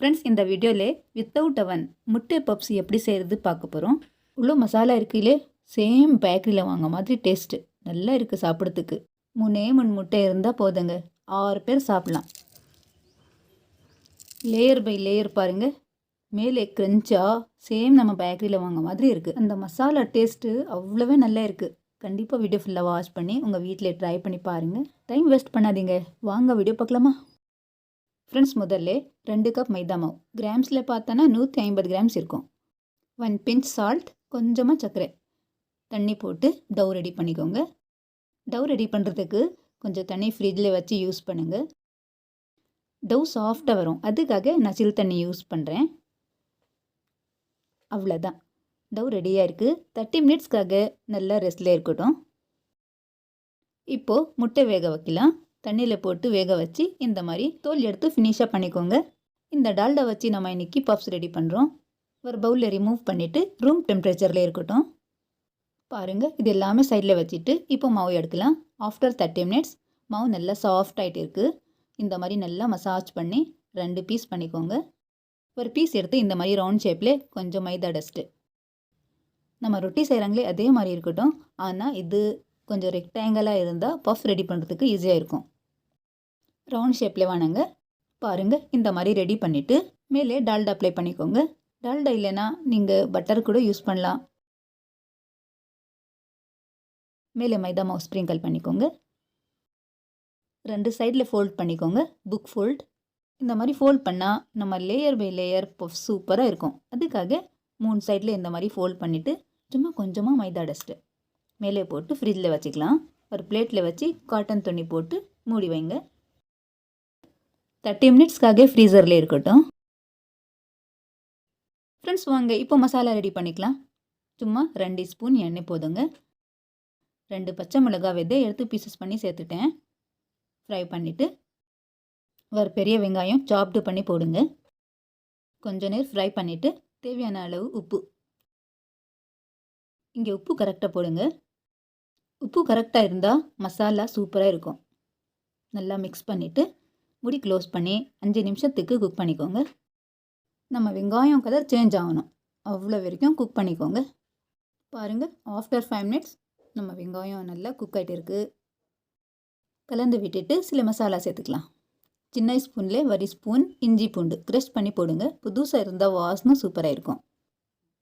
Friends, இந்த வீடியோவில் without அவன் முட்டை பப்ஸ் எப்படி செய்கிறது பார்க்க போகிறோம். இவ்வளோ மசாலா இருக்கையிலே சேம் பேக்கரியில் வாங்க மாதிரி டேஸ்ட்டு நல்லா இருக்குது சாப்பிட்றதுக்கு. 3 முட்டை இருந்தால் போதுங்க, 6 பேர் சாப்பிட்லாம். லேயர் பை லேயர் பாருங்கள், மேலே க்ரன்ச்சாக சேம் நம்ம பேக்கரியில் வாங்க மாதிரி இருக்குது. அந்த மசாலா டேஸ்ட்டு அவ்வளோவே நல்லா இருக்குது. கண்டிப்பாக வீடியோ ஃபுல்லாக வாட்ச் பண்ணி உங்கள் வீட்டில் ட்ரை பண்ணி பாருங்கள். டைம் வேஸ்ட் பண்ணாதீங்க, வாங்க வீடியோ பார்க்கலாமா? ஃப்ரெண்ட்ஸ், முதல்ல 2 கப் மைதா மாவு, கிராம்ஸில் பார்த்தோன்னா 150 கிராம்ஸ் இருக்கும். 1 பிஞ்ச் சால்ட், கொஞ்சமாக சர்க்கரை, தண்ணி போட்டு டவ் ரெடி பண்ணிக்கோங்க. டவ் ரெடி பண்ணுறதுக்கு கொஞ்சம் தண்ணி ஃப்ரிட்ஜில் வச்சு யூஸ் பண்ணுங்கள். டவ் சாஃப்டாக வரும், அதுக்காக நான் சில் தண்ணி யூஸ் பண்ணுறேன். அவ்வளோதான், டவ் ரெடியாக இருக்குது. 30 மினிட்ஸ்க்காக நல்லா ரெஸ்ட்டில் இருக்கட்டும். இப்போது முட்டை வேக வைக்கலாம். தண்ணியில் போட்டு வேக வச்சு இந்த மாதிரி தோல் எடுத்து ஃபினிஷாக பண்ணிக்கோங்க. இந்த டால்டா வச்சு நம்ம இன்றைக்கி பப்ஸ் ரெடி பண்ணுறோம். ஒரு பவுலில் ரிமூவ் பண்ணிவிட்டு ரூம் டெம்பரேச்சரில் இருக்கட்டும். பாருங்கள், இது எல்லாமே சைடில் வச்சுட்டு இப்போ மாவு எடுக்கலாம். ஆஃப்டர் 30 மினிட்ஸ் மாவு நல்லா சாஃப்ட் ஆகிட்டு இருக்குது. இந்த மாதிரி நல்லா மசாஜ் பண்ணி 2 பீஸ் பண்ணிக்கோங்க. ஒரு பீஸ் எடுத்து இந்த மாதிரி ரவுண்ட் ஷேப்பில் கொஞ்சம் மைதா டஸ்ட்டு, நம்ம ரொட்டி செய்கிறாங்களே அதே மாதிரி இருக்கட்டும். ஆனால் இது கொஞ்சம் ரெக்டாங்கிளாக இருந்தால் பஃப் ரெடி பண்ணுறதுக்கு ஈஸியாக இருக்கும். ரவுண்ட் ஷேப்பில் வேணுங்க. பாருங்கள், இந்த மாதிரி ரெடி பண்ணிவிட்டு மேலே டால்டா அப்ளை பண்ணிக்கோங்க. டால்டா இல்லைன்னா நீங்கள் பட்டர் கூட யூஸ் பண்ணலாம். மேலே மைதா மாவு ஸ்ப்ரிங்கிள் பண்ணிக்கோங்க. 2 சைடில் ஃபோல்ட் பண்ணிக்கோங்க, புக் ஃபோல்ட். இந்த மாதிரி ஃபோல்ட் பண்ணால் நம்ம லேயர் பை லேயர் பஃப் சூப்பராக இருக்கும். அதுக்காக 3 சைடில் இந்த மாதிரி ஃபோல்ட் பண்ணிவிட்டு சும்மா கொஞ்சமாக மைதா டஸ்ட்டு மேலே போட்டு ஃப்ரிட்ஜில் வச்சுக்கலாம். ஒரு பிளேட்டில் வச்சு காட்டன் துணி போட்டு மூடி வைங்க. 30 மினிட்ஸ்க்காக ஃப்ரீசரில் இருக்கட்டும். ஃப்ரெண்ட்ஸ், வாங்க இப்போ மசாலா ரெடி பண்ணிக்கலாம். சும்மா 2 ஸ்பூன் எண்ணெய் போதுங்க. 2 பச்சை மிளகாய் விதை எடுத்து பீசஸ் பண்ணி சேர்த்துட்டேன். ஃப்ரை பண்ணிவிட்டு ஒரு பெரிய வெங்காயம் சாப்டு பண்ணி போடுங்க. கொஞ்ச நேரம் ஃப்ரை பண்ணிவிட்டு தேவையான அளவு உப்பு. இங்கே உப்பு கரெக்டாக போடுங்க. உப்பு கரெக்டாக இருந்தால் மசாலா சூப்பராக இருக்கும். நல்லா மிக்ஸ் பண்ணிவிட்டு முடி க்ளோஸ் பண்ணி 5 நிமிஷத்துக்கு குக் பண்ணிக்கோங்க. நம்ம வெங்காயம் கலர் சேஞ்ச் ஆகணும், அவ்வளோ வரைக்கும் குக் பண்ணிக்கோங்க. பாருங்கள், ஆஃப்டர் 5 மினிட்ஸ் நம்ம வெங்காயம் நல்லா குக் ஆகிட்டு இருக்குது. கலந்து விட்டுட்டு சில மசாலா சேர்த்துக்கலாம். சின்ன ஸ்பூனில் 1 ஸ்பூன் இஞ்சி பூண்டு க்ரஷ் பண்ணி போடுங்க. புதுசாக இருந்தால் வாசனை சூப்பராக இருக்கும்.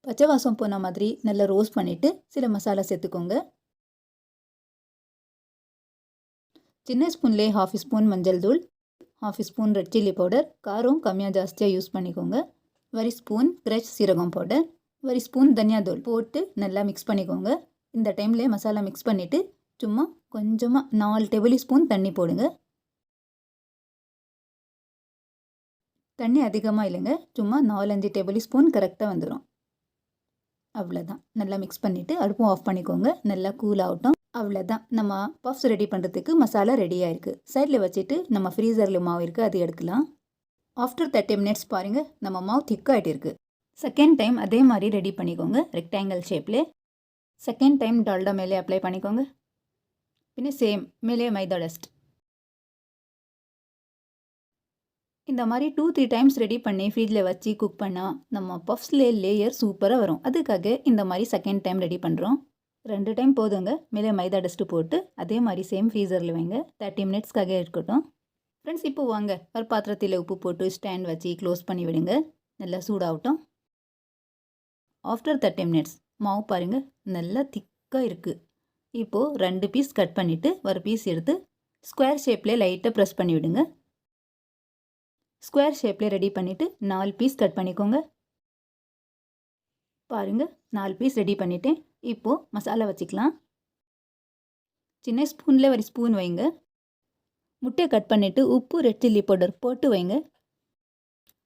பச்சை வாசம் போன மாதிரி நல்லா ரோஸ்ட் பண்ணிவிட்டு சில மசாலா சேர்த்துக்கோங்க. சின்ன ஸ்பூன்லேயே 1/2 ஸ்பூன் மஞ்சள் தூள், 1/2 ஸ்பூன் ரெட் சில்லி பவுடர், காரம் கம்மியாக ஜாஸ்தியாக யூஸ் பண்ணிக்கோங்க. 1 ஸ்பூன் க்ரஷ் சீரகம் பவுடர், 1 ஸ்பூன் தனியா தூள் போட்டு நல்லா மிக்ஸ் பண்ணிக்கோங்க. இந்த டைமில் மசாலா மிக்ஸ் பண்ணிவிட்டு சும்மா கொஞ்சமாக 4 டேபிள் ஸ்பூன் தண்ணி போடுங்க. தண்ணி அதிகமாக இல்லைங்க, சும்மா 4-5 டேபிள் ஸ்பூன் கரெக்டாக வந்துடும். அவ்வளோதான், நல்லா மிக்ஸ் பண்ணிவிட்டு அடுப்பும் ஆஃப் பண்ணிக்கோங்க. நல்லா கூல் ஆகட்டும். அவ்வளோதான், நம்ம பஃப்ஸ் ரெடி பண்ணுறதுக்கு மசாலா ரெடியாக இருக்குது. சைடில் வச்சுட்டு நம்ம ஃப்ரீசரில் மாவு இருக்குது, அது எடுக்கலாம். ஆஃப்டர் 30 மினிட்ஸ் பாருங்கள், நம்ம மாவு திக்காகிட்டு இருக்குது. செகண்ட் டைம் அதே மாதிரி ரெடி பண்ணிக்கோங்க. ரெக்டாங்கிள் ஷேப்பில் செகண்ட் டைம் டால்டா மேலே அப்ளை பண்ணிக்கோங்க. பின்ன சேம் மேலே மைதா டஸ்ட். இந்த மாதிரி 2-3 டைம்ஸ் ரெடி பண்ணி ஃப்ரிட்ஜில் வச்சு குக் பண்ணால் நம்ம பஃப்ஸ்லேயே லேயர் சூப்பராக வரும். அதுக்காக இந்த மாதிரி செகண்ட் டைம் ரெடி பண்ணுறோம். 2 டைம் போதுங்க. மேலே மைதா டஸ்ட்டு போட்டு அதே மாதிரி சேம் ஃப்ரீசரில் வைங்க. 30 மினிட்ஸ்க்காக இருக்கட்டும். ஃப்ரெண்ட்ஸ், இப்போ வாங்க ஒரு பாத்திரத்தில் உப்பு போட்டு ஸ்டாண்ட் வச்சு க்ளோஸ் பண்ணி விடுங்க. நல்லா சூடாகட்டும். ஆஃப்டர் 30 மினிட்ஸ் மாவு பாருங்கள் நல்லா திக்காக இருக்குது. இப்போது 2 பீஸ் கட் பண்ணிவிட்டு ஒரு பீஸ் எடுத்து ஸ்கொயர் ஷேப்பில் லைட்டாக ப்ரெஸ் பண்ணி விடுங்க. ஸ்கொயர் ஷேப்பில் ரெடி பண்ணிவிட்டு 4 பீஸ் கட் பண்ணிக்கோங்க. பாருங்கள், 4 பீஸ் ரெடி பண்ணிவிட்டேன். இப்போது மசாலா வச்சுக்கலாம். சின்ன ஸ்பூனில் 1 ஸ்பூன் வைங்க. முட்டையை கட் பண்ணிவிட்டு உப்பு ரெட் சில்லி பவுடர் போட்டு வைங்க.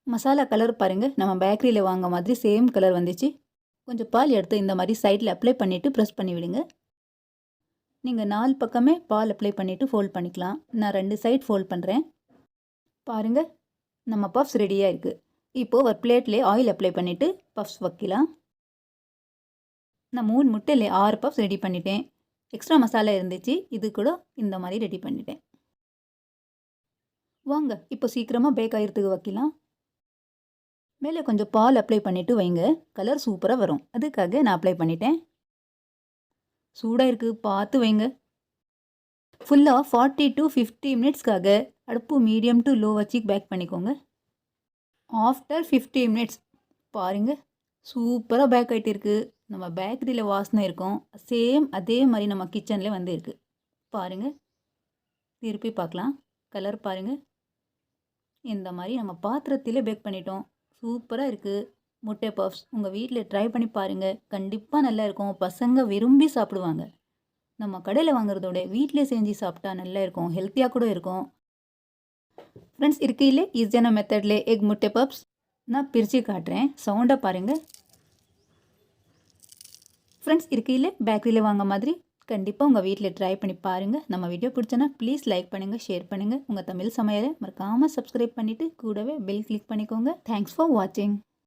மசாலா கலர் பாருங்கள், நம்ம பேக்கரியில் வாங்க மாதிரி சேம் கலர் வந்துச்சு. கொஞ்சம் பால் எடுத்து இந்த மாதிரி சைடில் அப்ளை பண்ணிவிட்டு ப்ரெஸ் பண்ணி விடுங்க. நீங்கள் 4 பக்கமே பால் அப்ளை பண்ணிவிட்டு ஃபோல்ட் பண்ணிக்கலாம். நான் 2 சைட் ஃபோல்ட் பண்ணுறேன். பாருங்கள், நம்ம பஃப்ஸ் ரெடியாக இருக்குது. இப்போது ஒரு பிளேட்லேயே ஆயில் அப்ளை பண்ணிவிட்டு பஃப்ஸ் வைக்கலாம். நான் 3 முட்டையில் 6 பஃப்ஸ் ரெடி பண்ணிட்டேன். எக்ஸ்ட்ரா மசாலா இருந்துச்சு, இது கூட இந்த மாதிரி ரெடி பண்ணிட்டேன். வாங்க இப்போ சீக்கிரமாக பேக் ஆகிறதுக்கு வைக்கலாம். மேலே கொஞ்சம் பால் அப்ளை பண்ணிவிட்டு வைங்க, கலர் சூப்பராக வரும். அதுக்காக நான் அப்ளை பண்ணிட்டேன். சூடாக இருக்குது, பார்த்து வைங்க. ஃபுல்லாக 40 to 50 மினிட்ஸ்க்காக அடுப்பு மீடியம் டு லோ வச்சு பேக் பண்ணிக்கோங்க. ஆஃப்டர் 50 மினிட்ஸ் பாருங்கள், சூப்பராக பேக் ஆகிட்டு இருக்குது. நம்ம பேக்கரியில் வாசனை இருக்கும், சேம் அதே மாதிரி நம்ம கிச்சனில் வந்து இருக்குது. பாருங்கள், திருப்பி பார்க்கலாம். கலர் பாருங்கள், இந்த மாதிரி நம்ம பாத்திரத்திலே பேக் பண்ணிட்டோம். சூப்பராக இருக்குது முட்டை பஃப்ஸ். உங்கள் வீட்டில் ட்ரை பண்ணி பாருங்கள், கண்டிப்பாக நல்லா இருக்கும். பசங்க விரும்பி சாப்பிடுவாங்க. நம்ம கடையில் வாங்குறதோட வீட்டிலே செஞ்சு சாப்பிட்டா நல்லா இருக்கும், ஹெல்த்தியாக கூட இருக்கும். ஃப்ரெண்ட்ஸ், இருக்கையிலே ஈஸியான மெத்தட்லே எக் முட்டை பப்ஸ் நான் பிரித்து காட்டுறேன், சவுண்டாக பாருங்கள். ஃப்ரெண்ட்ஸ், இருக்கையிலே பேக்கரியில் வாங்க மாதிரி கண்டிப்பாக உங்கள் வீட்டில் ட்ரை பண்ணி பாருங்கள். நம்ம வீடியோ பிடிச்சனா ப்ளீஸ் லைக் பண்ணுங்கள், ஷேர் பண்ணுங்கள். உங்கள் தமிழ் சமையலை மறக்காமல் சப்ஸ்கிரைப் பண்ணிவிட்டு கூடவே பெல் கிளிக் பண்ணிக்கோங்க. தேங்க்ஸ் ஃபார் வாட்சிங்.